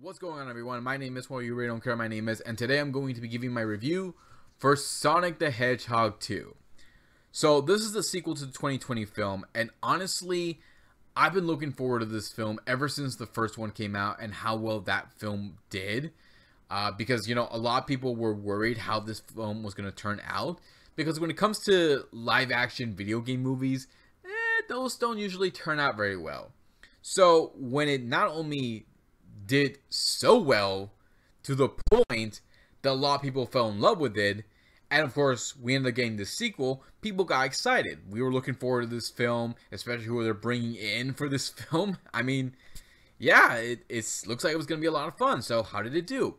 What's going on, everyone? My name is, well, you really don't care, my name is, and today I'm going to be giving my review for Sonic the Hedgehog 2. So this is the sequel to the 2020 film, and honestly, I've been looking forward to this film ever since the first one came out and how well that film did. Because, you know, a lot of people were worried how this film was going to turn out. Because when it comes to live action video game movies, those don't usually turn out very well. So when it not only did so well to the point that a lot of people fell in love with it, and of course we ended up getting this sequel, people got excited. We were looking forward to this film, especially who they're bringing in for this film. I mean, yeah, it looks like it was going to be a lot of fun. So how did it do?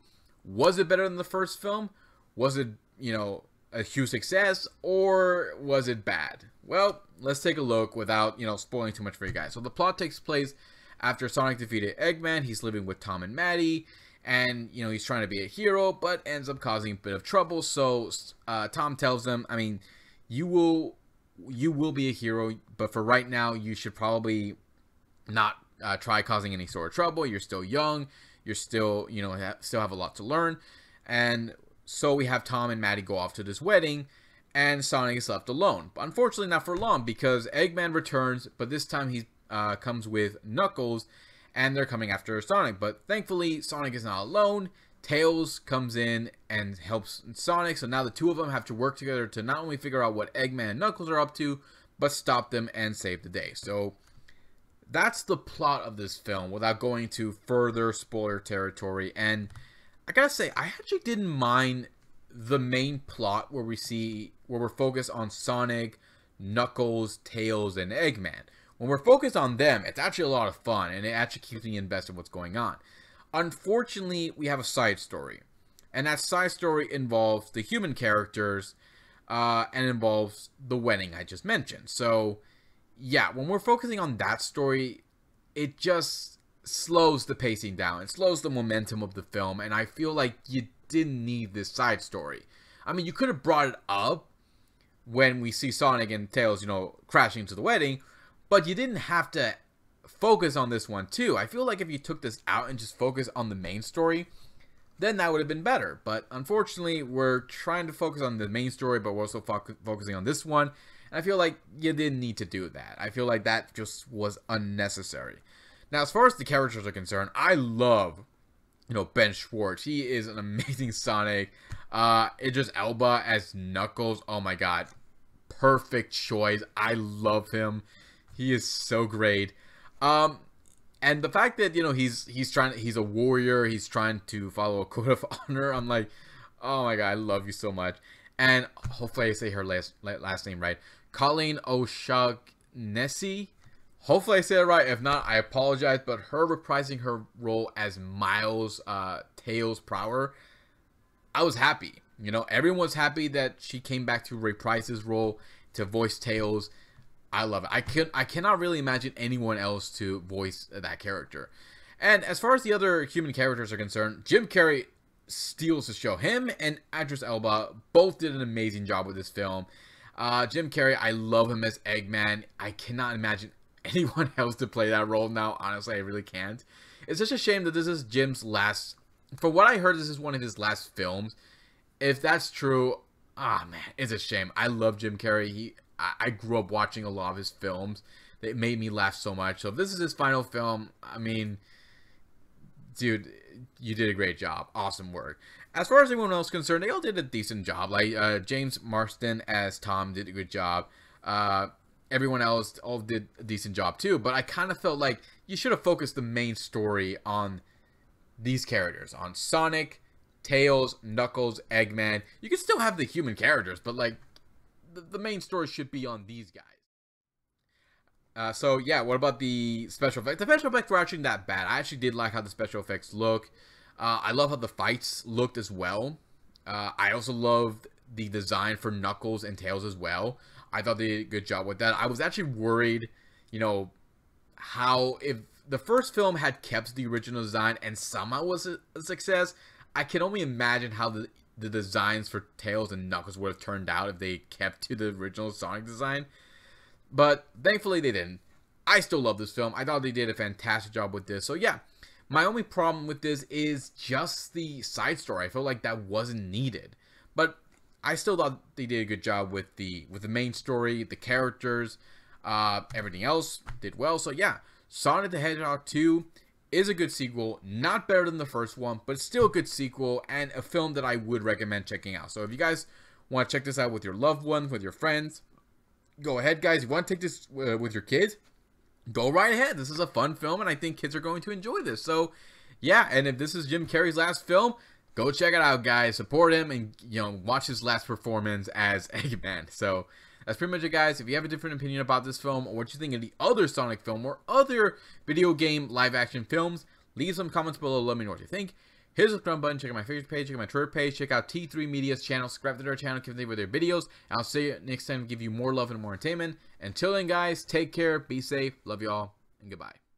Was it better than the first film? Was it, you know, a huge success, or was it bad? Well, let's take a look without, you know, spoiling too much for you guys. So the plot takes place after Sonic defeated Eggman. He's living with Tom and Maddie, and, you know, he's trying to be a hero, but ends up causing a bit of trouble. So Tom tells him, I mean, you will be a hero, but for right now, you should probably not try causing any sort of trouble. You're still young. You're still, you know, still have a lot to learn. And so we have Tom and Maddie go off to this wedding, and Sonic is left alone. But unfortunately, not for long, because Eggman returns, but this time he comes with Knuckles, and they're coming after Sonic. But thankfully, Sonic is not alone. Tails comes in and helps Sonic, so now the two of them have to work together to not only figure out what Eggman and Knuckles are up to, but stop them and save the day. So that's the plot of this film, without going to further spoiler territory. And I gotta say, I actually didn't mind the main plot where we're focused on Sonic, Knuckles, Tails, and Eggman. When we're focused on them, it's actually a lot of fun, and it actually keeps me invested in what's going on. Unfortunately, we have a side story, and that side story involves the human characters, and involves the wedding I just mentioned. So yeah, when we're focusing on that story, it just slows the pacing down. It slows the momentum of the film, and I feel like you didn't need this side story. I mean, you could have brought it up when we see Sonic and Tails, you know, crashing into the wedding, but you didn't have to focus on this one too. I feel like if you took this out and just focus on the main story, then that would have been better. But unfortunately, we're trying to focus on the main story, but we're also focusing on this one. And I feel like you didn't need to do that. I feel like that just was unnecessary. Now, as far as the characters are concerned, I love, you know, Ben Schwartz. He is an amazing Sonic. Idris Elba as Knuckles. Oh my god. Perfect choice. I love him. He is so great. And the fact that, you know, he's a warrior. He's trying to follow a code of honor. I'm like, oh my god, I love you so much. And hopefully I say her last name right. ColleenO'Shaughnessey. Hopefully I say it right. If not, I apologize. But her reprising her role as Miles, Tails Prower, I was happy. You know, everyone was happy that she came back to reprise his role, to voice Tails. I love it. I cannot really imagine anyone else to voice that character. And as far as the other human characters are concerned, Jim Carrey steals the show. Him and Idris Elba both did an amazing job with this film. Jim Carrey, I love him as Eggman. I cannot imagine anyone else to play that role now. Honestly, I really can't. It's such a shame that this is Jim's last. For what I heard, this is one of his last films. If that's true, ah man, it's a shame. I love Jim Carrey. I grew up watching a lot of his films. It made me laugh so much. So if this is his final film, I mean, dude, you did a great job. Awesome work. As far as everyone else concerned, they all did a decent job. Like James Marsden as Tom did a good job. Everyone else all did a decent job too. But I kind of felt like you should have focused the main story on these characters. On Sonic, Tails, Knuckles, Eggman. You can still have the human characters, but like the main story should be on these guys. So yeah, what about the special effects? The special effects were actually not bad. I actually did like how the special effects look. I love how the fights looked as well. I also loved the design for Knuckles and Tails as well. I thought they did a good job with that. I was actually worried, you know, how if the first film had kept the original design and somehow was a success, I can only imagine how the designs for Tails and Knuckles would have turned out if they kept to the original Sonic design. But thankfully they didn't. I still love this film. I thought they did a fantastic job with this. So yeah, My only problem with this is just the side story. I feel like that wasn't needed, but I still thought they did a good job with the main story, the characters, everything else did well. So yeah, Sonic the Hedgehog 2 is a good sequel, not better than the first one, but still a good sequel and a film that I would recommend checking out. So if you guys want to check this out with your loved ones, with your friends, go ahead, guys. You want to take this with your kids? Go right ahead. This is a fun film, and I think kids are going to enjoy this. So, yeah, and if this is Jim Carrey's last film, go check it out, guys. Support him and, you know, watch his last performance as Eggman. So, that's pretty much it, guys. If you have a different opinion about this film or what you think of the other Sonic film or other video game live-action films, leave some comments below. Let me know what you think. Hit the subscribe button, check out my Facebook page, check out my Twitter page, check out T3 Media's channel, subscribe to their channel, keep them with their videos, and I'll see you next time to give you more love and more entertainment. Until then, guys, take care, be safe, love y'all, and goodbye.